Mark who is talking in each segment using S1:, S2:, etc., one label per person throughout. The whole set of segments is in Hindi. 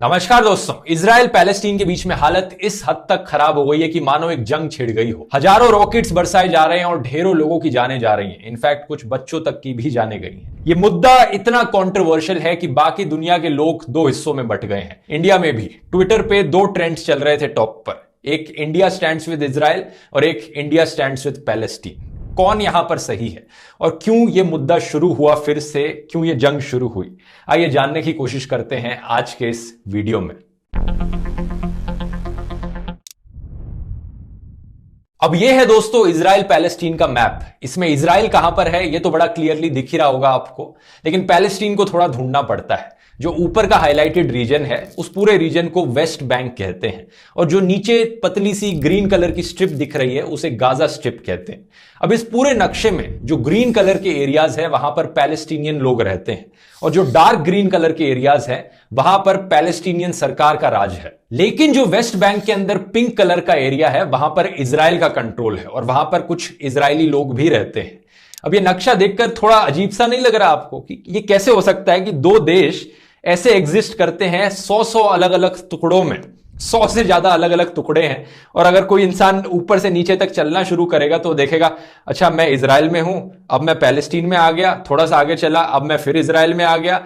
S1: नमस्कार दोस्तों। इजराइल पैलेस्टीन के बीच में हालत इस हद तक खराब हो गई है कि मानो एक जंग छिड़ गई हो। हजारों रॉकेट्स बरसाए जा रहे हैं और ढेरों लोगों की जानें जा रही हैं। इनफैक्ट कुछ बच्चों तक की भी जानें गई हैं। ये मुद्दा इतना कंट्रोवर्शियल है कि बाकी दुनिया के लोग दो हिस्सों में बंट गए हैं। इंडिया में भी ट्विटर पे दो ट्रेंड्स चल रहे थे टॉप पर, एक इंडिया स्टैंड्स विद इजराइल और एक इंडिया स्टैंड्स विद पैलेस्टीन। कौन यहां पर सही है और क्यों यह मुद्दा शुरू हुआ, फिर से क्यों यह जंग शुरू हुई, आइए जानने की कोशिश करते हैं आज के इस वीडियो में। अब यह है दोस्तों इजराइल पैलेस्टीन का मैप। इसमें इजराइल कहां पर है यह तो बड़ा क्लियरली दिख ही रहा होगा आपको, लेकिन पैलेस्टीन को थोड़ा ढूंढना पड़ता है। जो ऊपर का हाईलाइटेड रीजन है उस पूरे रीजन को वेस्ट बैंक कहते हैं और जो नीचे पतली सी ग्रीन कलर की स्ट्रिप दिख रही है उसे गाजा स्ट्रिप कहते हैं। अब इस पूरे नक्शे में जो ग्रीन कलर के एरियाज है वहां पर पैलेस्टीनियन लोग रहते हैं और जो डार्क ग्रीन कलर के एरियाज है वहां पर पैलेस्टीनियन सरकार का राज है। लेकिन जो वेस्ट बैंक के अंदर पिंक कलर का एरिया है वहां पर इजराइल का कंट्रोल है और वहां पर कुछ इजरायली लोग भी रहते हैं। अब ये नक्शा देखकर थोड़ा अजीब सा नहीं लग रहा आपको कि ये कैसे हो सकता है कि दो देश ऐसे एग्जिस्ट करते हैं 100 अलग अलग टुकड़ों में, 100 से ज्यादा अलग अलग टुकड़े हैं। और अगर कोई इंसान ऊपर से नीचे तक चलना शुरू करेगा तो देखेगा अच्छा मैं इजराइल में हूं, अब मैं पैलेस्टीन में आ गया, थोड़ा सा आगे चला अब मैं फिर इजराइल में आ गया,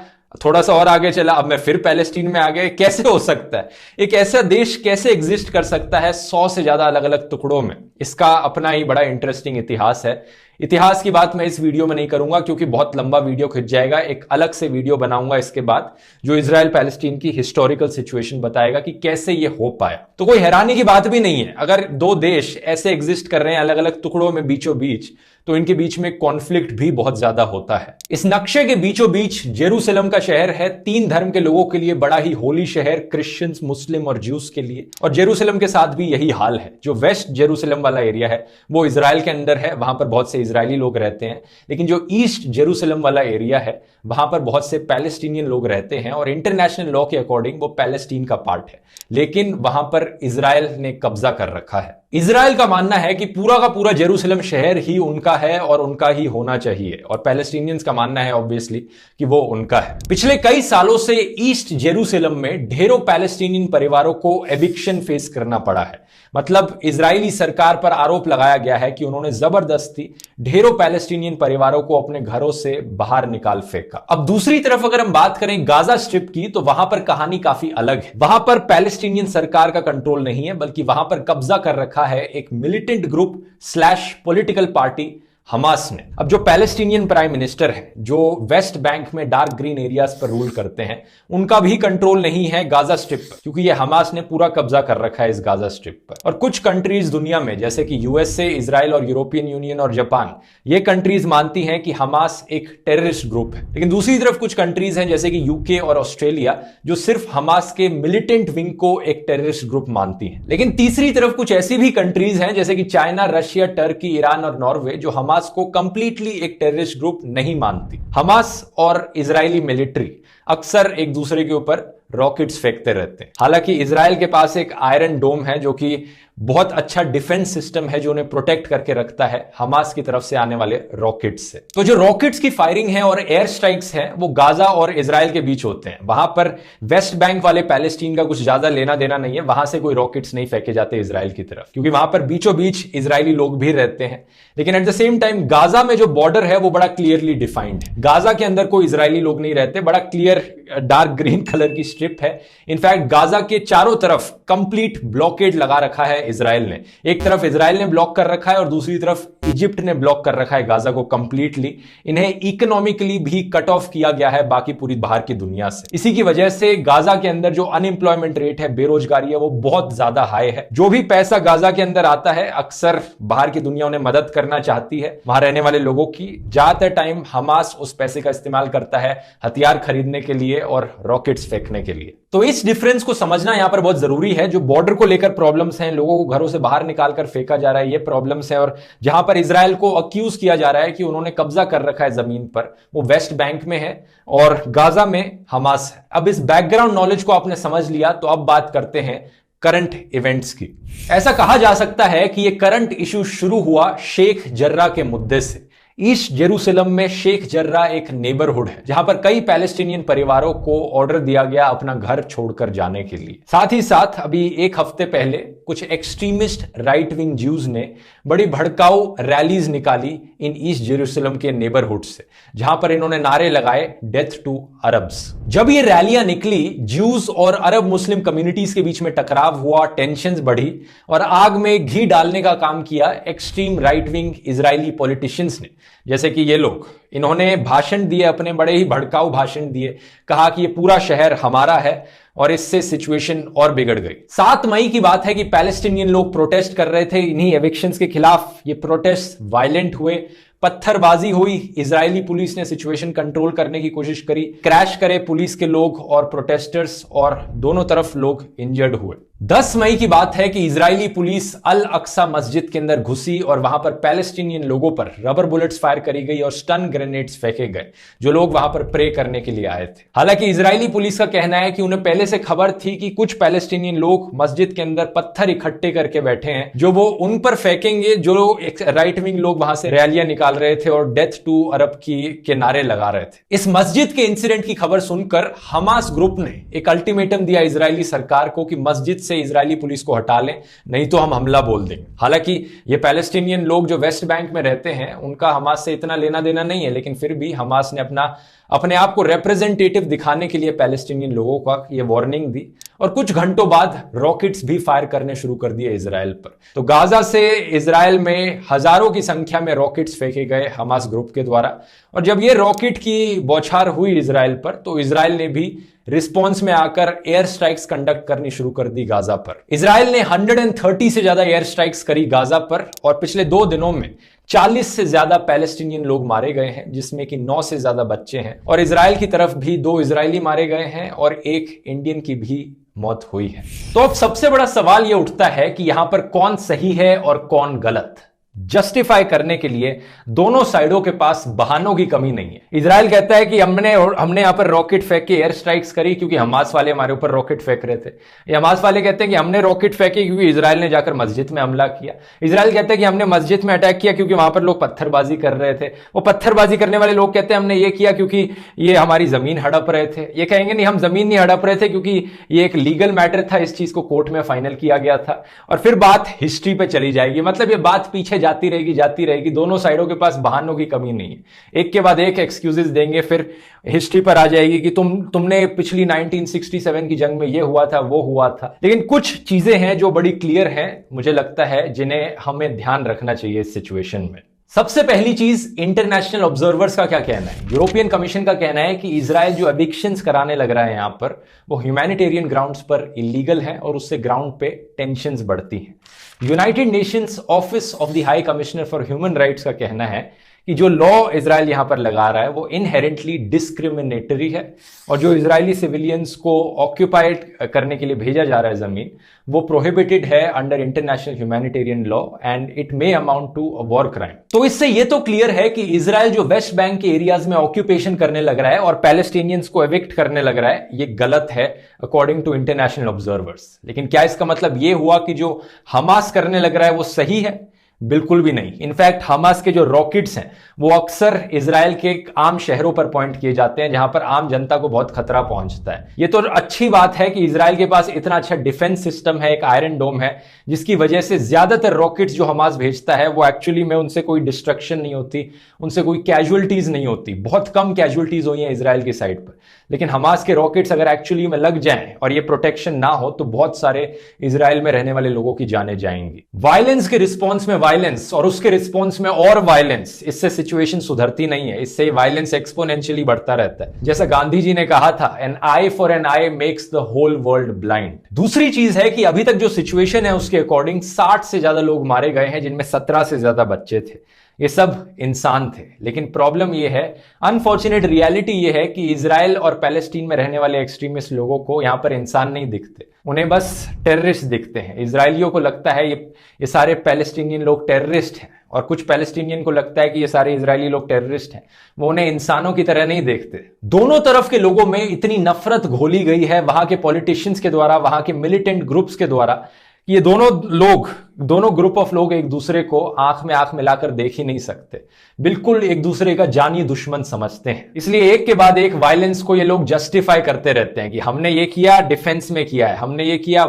S1: थोड़ा सा और आगे चला अब मैं फिर पैलेस्टीन में आ गया। कैसे हो सकता है? एक ऐसा देश कैसे एग्जिस्ट कर सकता है 100 से ज्यादा अलग अलग टुकड़ों में? इसका अपना ही बड़ा इंटरेस्टिंग इतिहास है। इतिहास की बात मैं इस वीडियो में नहीं करूंगा क्योंकि बहुत लंबा वीडियो खिंच जाएगा। एक अलग से वीडियो बनाऊंगा इसके बाद जो इजराइल पैलेस्टीन की हिस्टोरिकल सिचुएशन बताएगा कि कैसे ये हो पाया। तो कोई हैरानी की बात भी नहीं है अगर दो देश ऐसे एग्जिस्ट कर रहे हैं अलग अलग टुकड़ों में बीचों बीच, तो इनके बीच में कॉन्फ्लिक्ट भी बहुत ज्यादा होता है। इस नक्शे के बीचों बीच जेरूसलम का शहर है, 3 धर्म के लोगों के लिए बड़ा ही होली शहर, क्रिश्चियंस, मुस्लिम और ज्यूस के लिए। और जेरूसलम के साथ भी यही हाल है। जो वेस्ट जेरूसलम वाला एरिया है वो इजराइल के अंदर है, वहां पर बहुत से इजरायली लोग रहते हैं। लेकिन जो ईस्ट जेरूसलम वाला एरिया है वहां पर बहुत से पैलेस्टीनियन लोग रहते हैं और इंटरनेशनल लॉ के अकॉर्डिंग वो पैलेस्टीन का पार्ट है, लेकिन वहां पर इजराइल ने कब्जा कर रखा है। इजराइल का मानना है कि पूरा का पूरा जेरूसलम शहर ही उनका है और उनका ही होना चाहिए, और पैलेस्टीनियंस का मानना है ऑब्वियसली कि वो उनका है। पिछले कई सालों से ईस्ट जेरूसलम में ढेरों पैलेस्टीनियन परिवारों को एविक्शन फेस करना पड़ा है। मतलब इजरायली सरकार पर आरोप लगाया गया है कि उन्होंने जबरदस्ती ढेरों पैलेस्टीनियन परिवारों को अपने घरों से बाहर निकाल फेंका। अब दूसरी तरफ अगर हम बात करें गाजा स्ट्रिप की तो वहां पर कहानी काफी अलग है। वहां पर पैलेस्टीनियन सरकार का कंट्रोल नहीं है, बल्कि वहां पर कब्जा कर रखा है एक militant group slash political party Hamas ने। अब जो पैलेस्टीनियन प्राइम मिनिस्टर है जो वेस्ट बैंक में डार्क ग्रीन एरियाज पर रूल करते हैं, उनका भी कंट्रोल नहीं है गाजा स्ट्रिप पर, क्योंकि ये हमास ने पूरा कब्जा कर रखा है इस गाजा स्ट्रिप पर। और कुछ कंट्रीज दुनिया में जैसे कि यूएसए, इजराइल और यूरोपियन यूनियन और जापान, ये कंट्रीज मानती हैं कि हमास एक टेररिस्ट ग्रुप है। लेकिन दूसरी तरफ कुछ कंट्रीज हैं जैसे कि यूके और ऑस्ट्रेलिया जो सिर्फ हमास के मिलिटेंट विंग को एक टेररिस्ट ग्रुप मानती हैं। लेकिन तीसरी तरफ कुछ ऐसी भी कंट्रीज हैं जैसे कि चाइना, रशिया, टर्की, ईरान और नॉर्वे जो हमास को कंप्लीटली एक टेररिस्ट ग्रुप नहीं मानती। हमास और इजरायली मिलिट्री अक्सर एक दूसरे के ऊपर रॉकेट्स फेंकते रहते हैं। हालांकि इजराइल के पास एक आयरन डोम है जो कि बहुत अच्छा डिफेंस सिस्टम है जो उन्हें प्रोटेक्ट करके रखता है हमास की तरफ से आने वाले रॉकेट्स से। तो जो रॉकेट्स की फायरिंग है और एयर स्ट्राइक्स है वो गाजा और इजराइल के बीच होते हैं। वहां पर वेस्ट बैंक वाले पैलेस्टीन का कुछ ज्यादा लेना देना नहीं है, वहां से कोई रॉकेट्स नहीं फेंके जाते इजराइल की तरफ, क्योंकि वहां पर बीचों बीच इजरायली लोग भी रहते हैं। लेकिन at the same time Gaza में जो बॉर्डर है वो बड़ा क्लियरली डिफाइंड है। गाजा के अंदर कोई इजरायली लोग नहीं रहते, बड़ा क्लियर डार्क ग्रीन कलर की स्ट्रिप है। इनफैक्ट गाजा के चारों तरफ कंप्लीट ब्लॉकेड लगा रखा है इजराइल ने। एक तरफ इजराइल ने ब्लॉक कर रखा है और दूसरी तरफ इजिप्ट ने ब्लॉक कर रखा है गाजा को कंप्लीटली। इन्हें इकोनॉमिकली भी कट ऑफ किया गया है बाकी पूरी बाहर की दुनिया से। इसी की वजह से गाजा के अंदर जो अनएम्प्लॉयमेंट रेट है, बेरोजगारी है, वो बहुत ज्यादा हाई है। जो भी पैसा गाजा के अंदर आता है अक्सर बाहर की दुनिया उन्हें मदद करना चाहती है वहां रहने वाले लोगों की। ज्यादातर टाइम हमास उस पैसे का इस्तेमाल करता है हथियार खरीदने के लिए और रॉकेट्स फेंकने के लिए। तो इस डिफरेंस को समझना यहां पर बहुत जरूरी है। जो बॉर्डर को लेकर प्रॉब्लम्स हैं, लोगों को घरों से बाहर निकालकर फेंका जा रहा है, ये प्रॉब्लम्स है। और जहां पर इजराइल को अक्यूज किया जा रहा है कि उन्होंने कब्जा कर रखा है जमीन पर, वो वेस्ट बैंक में है और गाजा में हमास है। अब इस बैकग्राउंड नॉलेज को आपने समझ लिया तो अब बात करते हैं करंट इवेंट्स की। ऐसा कहा जा सकता है कि यह करंट इशू शुरू हुआ शेख जर्रा के मुद्दे से। ईस्ट जेरूसलम में शेख जर्रा एक नेबरहुड है जहां पर कई पैलेस्टीनियन परिवारों को ऑर्डर दिया गया अपना घर छोड़कर जाने के लिए। साथ ही साथ अभी एक हफ्ते पहले कुछ एक्सट्रीमिस्ट राइट विंग ज्यूज ने बड़ी भड़काऊ रैलीज निकाली इन ईस्ट जेरूसलम के नेबरहुड से, जहां पर इन्होंने नारे लगाए डेथ टू अरब्स। जब ये रैलियां निकली, ज्यूज और अरब मुस्लिम कम्युनिटीज के बीच में टकराव हुआ, टेंशंस बढ़ी और आग में घी डालने का काम किया extreme right wing Israeli politicians ने। जैसे कि ये लोग, इन्होंने भाषण दिए, अपने बड़े ही भड़काऊ भाषण दिए, कहा कि ये पूरा शहर हमारा है और इससे सिचुएशन और बिगड़ गई। 7 मई की बात है कि पैलेस्टीनियन लोग प्रोटेस्ट कर रहे थे इन्हीं एविक्शंस के खिलाफ। ये प्रोटेस्ट वायलेंट हुए, पत्थरबाजी हुई, इजरायली पुलिस ने सिचुएशन कंट्रोल करने की कोशिश करी, क्रैश करे पुलिस के लोग और प्रोटेस्टर्स और दोनों तरफ लोग इंजर्ड हुए। 10 मई की बात है कि इजरायली पुलिस अल अक्सा मस्जिद के अंदर घुसी और वहां पर पैलेस्टीनियन लोगों पर रबर बुलेट्स फायर करी गई और स्टन ग्रेनेड्स फेंके गए जो लोग वहां पर प्रे करने के लिए आए थे। हालांकि इजरायली पुलिस का कहना है कि उन्हें पहले से खबर थी कि कुछ पैलेस्टीनियन लोग मस्जिद के अंदर पत्थर इकट्ठे करके बैठे हैं जो वो उन पर फेंकेंगे जो राइट विंग लोग वहां से रैलियां निकाल रहे थे और डेथ टू अरब के नारे लगा रहे थे। इस मस्जिद के इंसिडेंट की खबर सुनकर हमास ग्रुप ने एक अल्टीमेटम दिया इजरायली सरकार को कि मस्जिद से इजरायली पुलिस को हटा लें, नहीं तो हम हमला बोल देंगे। हालांकि ये पैलेस्टीनियन लोग जो वेस्ट बैंक में रहते हैं उनका हमास से इतना लेना देना नहीं है, लेकिन फिर भी हमास ने अपने आप को रिप्रेजेंटेटिव दिखाने के लिए पैलेस्टीनियन लोगों का ये वार्निंग दी और कुछ घंटों बाद रॉकेट्स भी फायर करने शुरू कर दिए इजराइल पर। तो गाजा से इजराइल में हजारों की संख्या में रॉकेट्स फेंके गए हमास ग्रुप के द्वारा और जब ये रॉकेट की बौछार हुई इजराइल पर तो इजराइल ने भी रिस्पॉन्स में आकर एयर स्ट्राइक्स कंडक्ट करनी शुरू कर दी गाजा पर। इजराइल ने 130 से ज्यादा एयर स्ट्राइक्स करी गाजा पर और पिछले 2 दिनों में 40 से ज्यादा पैलेस्टीनियन लोग मारे गए हैं जिसमें कि 9 से ज्यादा बच्चे हैं और इजराइल की तरफ भी 2 इजरायली मारे गए हैं और 1 इंडियन की भी मौत हुई है। तो अब सबसे बड़ा सवाल यह उठता है कि यहां पर कौन सही है और कौन गलत। जस्टिफाई करने के लिए दोनों साइडों के पास बहानों की कमी नहीं है। इजराइल कहता है कि हमने यहां पर रॉकेट फेंक के एयर स्ट्राइक्स करी क्योंकि हमास वाले हमारे ऊपर रॉकेट फेंक रहे थे। ये हमास वाले कहते हैं कि हमने रॉकेट फेंके क्योंकि इजराइल ने जाकर मस्जिद में हमला किया। इजराइल कहते हैं कि हमने मस्जिद में अटैक किया क्योंकि वहां पर लोग पत्थरबाजी कर रहे थे। वो पत्थरबाजी करने वाले लोग कहते हैं हमने ये किया क्योंकि ये हमारी जमीन हड़प रहे थे। ये कहेंगे नहीं, हम जमीन नहीं हड़प रहे थे क्योंकि ये एक लीगल मैटर था, इस चीज को कोर्ट में फाइनल किया गया था। और फिर बात हिस्ट्री पे चली जाएगी। मतलब ये बात पीछे जाती रहेगी। दोनों साइडों के पास बहानों की कमी नहीं है, एक के बाद एक एक्सक्यूजेस देंगे, फिर हिस्ट्री पर आ जाएगी कि तुमने पिछली 1967 की जंग में ये हुआ था, वो हुआ था। लेकिन कुछ चीजें हैं जो बड़ी क्लियर हैं, मुझे लगता है, जिन्हें हमें ध्यान रखना चाहिए इस सिचुएशन में। सबसे पहली चीज, इंटरनेशनल ऑब्जर्वर्स का क्या कहना है। यूरोपियन कमीशन का कहना है कि इजराइल जो एविक्शंस कराने लग रहा है यहां पर, वो ह्यूमैनिटेरियन ग्राउंड्स पर इलीगल है और उससे ग्राउंड पे टेंशंस बढ़ती हैं। United Nations office of the high commissioner for human rights का कहना है कि जो लॉ इजराइल यहां पर लगा रहा है वो इनहेरेंटली डिस्क्रिमिनेटरी है और जो इजरायली सिविलियंस को ऑक्यूपाइड करने के लिए भेजा जा रहा है जमीन, वो प्रोहिबिटेड है under international humanitarian law and it may amount to a war crime. तो इससे ये तो क्लियर है कि इजराइल जो वेस्ट बैंक के एरियाज में ऑक्यूपेशन करने लग रहा है और पैलेस्टीनियंस को एविक्ट करने लग रहा है, ये गलत है अकॉर्डिंग टू इंटरनेशनल ऑब्जर्वर्स। लेकिन क्या इसका मतलब ये हुआ कि जो हमास करने लग रहा है वो सही है? बिल्कुल भी नहीं। इनफैक्ट हमास के जो रॉकेट्स हैं वो अक्सर इजराइल के आम शहरों पर पॉइंट किए जाते हैं जहां पर आम जनता को बहुत खतरा पहुंचता है। ये तो अच्छी बात है कि इजराइल के पास इतना अच्छा डिफेंस सिस्टम है, एक आयरन डोम है, जिसकी वजह से ज्यादातर रॉकेट्स जो हमास भेजता है वो एक्चुअली में उनसे कोई डिस्ट्रक्शन नहीं होती, उनसे कोई कैजुअलिटीज नहीं होती। बहुत कम कैजुअलिटीज हुई हैं इजराइल की साइड पर। लेकिन हमास के रॉकेट्स अगर एक्चुअली में लग जाएं और ये प्रोटेक्शन ना हो तो बहुत सारे इजराइल में रहने वाले लोगों की जानें जाएंगी। वायलेंस के रिस्पॉन्स में वायलेंस और उसके रिस्पॉन्स में और वायलेंस, इससे सिचुएशन सुधरती नहीं है, इससे वायलेंस एक्सपोनेंशियली बढ़ता रहता है। जैसा गांधी जी ने कहा था, an eye for an eye makes the whole world blind. दूसरी चीज है कि अभी तक जो सिचुएशन है उसके अकॉर्डिंग 60 से ज्यादा लोग मारे गए हैं जिनमें 17 से ज्यादा बच्चे थे। ये सब इंसान थे। लेकिन प्रॉब्लम ये है, अनफॉर्चुनेट रियलिटी ये है कि इजराइल और पैलेस्टीन में रहने वाले एक्सट्रीमिस्ट लोगों को यहां पर इंसान नहीं दिखते, उन्हें बस टेररिस्ट दिखते हैं। इजरायलियों को लगता है ये सारे पैलेस्टीनियन लोग टेररिस्ट हैं और कुछ पैलेस्टीनियन को लगता है कि ये सारे इजरायली लोग टेररिस्ट हैं। वो उन्हें इंसानों की तरह नहीं देखते। दोनों तरफ के लोगों में इतनी नफरत घोली गई है वहां के पॉलिटिशियंस के द्वारा, वहां के मिलिटेंट ग्रुप्स के द्वारा, ये दोनों लोग दोनों ग्रुप ऑफ लोग एक दूसरे को आंख में आंख मिलाकर देख ही नहीं सकते, बिल्कुल एक दूसरे का जानी दुश्मन समझते हैं। इसलिए एक के बाद एक वायलेंस को ये लोग जस्टिफाई करते रहते हैं कि हमने ये किया डिफेंस में किया है, हमने ये किया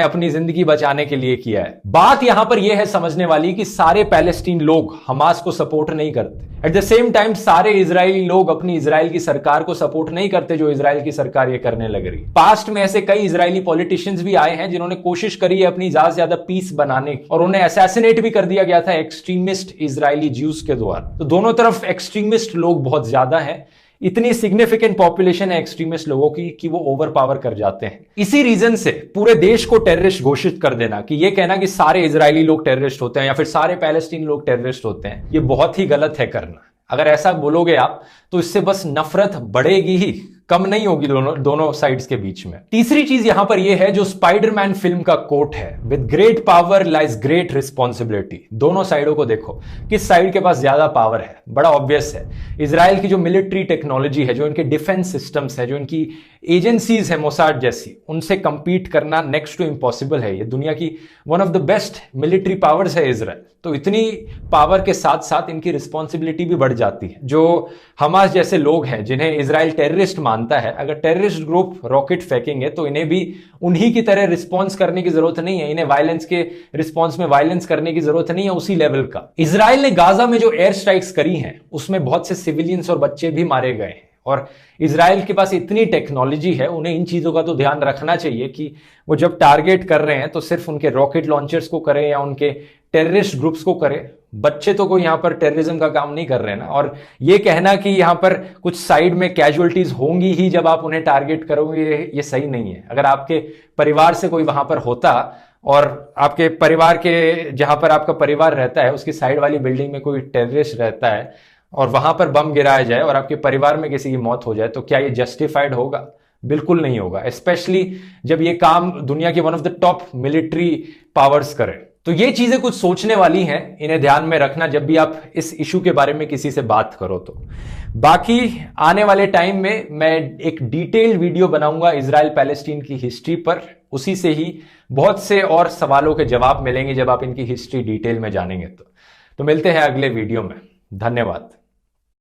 S1: अपनी जिंदगी बचाने के लिए किया है। बात यहां पर यह है समझने वाली कि सारे पैलेस्टीन लोग हमास को सपोर्ट नहीं करते, एट द सेम टाइम सारे इजरायली लोग अपनी इजराइल की सरकार को सपोर्ट नहीं करते जो इजराइल की सरकार ये करने लग रही। पास्ट में ऐसे कई इजरायली पॉलिटिशियंस भी आए हैं जिन्होंने कोशिश करी है अपनी ज्यादा से ज्यादा पीस बनाने की, और उन्हें असैसिनेट भी कर दिया गया था एक्सट्रीमिस्ट इजरायली ज्यूज के द्वारा। तो दोनों तरफ एक्सट्रीमिस्ट लोग बहुत ज्यादा हैं, इतनी सिग्निफिकेंट पॉपुलेशन है एक्सट्रीमिस्ट लोगों की कि वो ओवर पावर कर जाते हैं। इसी रीजन से पूरे देश को टेररिस्ट घोषित कर देना, कि ये कहना कि सारे इजरायली लोग टेररिस्ट होते हैं या फिर सारे पैलेस्टीन लोग टेररिस्ट होते हैं, ये बहुत ही गलत है करना। अगर ऐसा बोलोगे आप तो इससे बस नफरत बढ़ेगी ही, कम नहीं होगी दोनों साइड्स के बीच में। तीसरी चीज यहां पर यह है जो स्पाइडरमैन फिल्म का कोट है, with great power lies great responsibility. दोनों साइडों को देखो, किस साइड के पास ज्यादा पावर है, बड़ा ऑब्वियस है। इजराइल की जो मिलिट्री टेक्नोलॉजी है, जो इनके डिफेंस सिस्टम्स है, जो इनकी एजेंसीज है मोसाड जैसी, उनसे कंपीट करना नेक्स्ट टू इम्पॉसिबल है। ये दुनिया की one of the best military powers है इजराइल। तो इतनी पावर के साथ साथ इनकी रिस्पॉन्सिबिलिटी भी बढ़ जाती है। जो हमास जैसे लोग हैं जिन्हें इजराइल टेररिस्ट मानता है, अगर टेररिस्ट ग्रुप रॉकेट फेंकेंगे तो इन्हें भी उन्हीं की तरह रिस्पॉन्स करने की जरूरत नहीं है, इन्हें वायलेंस के रिस्पॉन्स में वायलेंस करने की जरूरत नहीं है उसी लेवल का। इजराइल ने गाजा में जो एयर स्ट्राइक्स करी हैं उसमें बहुत से सिविलियंस और बच्चे भी मारे गए हैं, और इजराइल के पास इतनी टेक्नोलॉजी है, उन्हें इन चीजों का तो ध्यान रखना चाहिए कि वो जब टारगेट कर रहे हैं तो सिर्फ उनके रॉकेट लॉन्चर्स को करें या उनके टेररिस्ट ग्रुप्स को करें। बच्चे तो कोई यहां पर टेररिज्म का काम नहीं कर रहे हैं ना। और ये कहना कि यहां पर कुछ साइड में कैजुअलिटीज होंगी ही जब आप उन्हें टारगेट करोगे, ये सही नहीं है। अगर आपके परिवार से कोई वहां पर होता और आपके परिवार के जहां पर आपका परिवार रहता है उसकी साइड वाली बिल्डिंग में कोई टेररिस्ट रहता है और वहां पर बम गिराया जाए और आपके परिवार में किसी की मौत हो जाए, तो क्या ये जस्टिफाइड होगा? बिल्कुल नहीं होगा, स्पेशली जब ये काम दुनिया की one of the top military powers करे। तो ये चीजें कुछ सोचने वाली हैं, इन्हें ध्यान में रखना जब भी आप इस इशू के बारे में किसी से बात करो। तो बाकी आने वाले टाइम में मैं एक डिटेल्ड वीडियो बनाऊंगा इजराइल पैलेस्टीन की हिस्ट्री पर, उसी से ही बहुत से और सवालों के जवाब मिलेंगे जब आप इनकी हिस्ट्री डिटेल में जानेंगे। तो मिलते हैं अगले वीडियो में। धन्यवाद।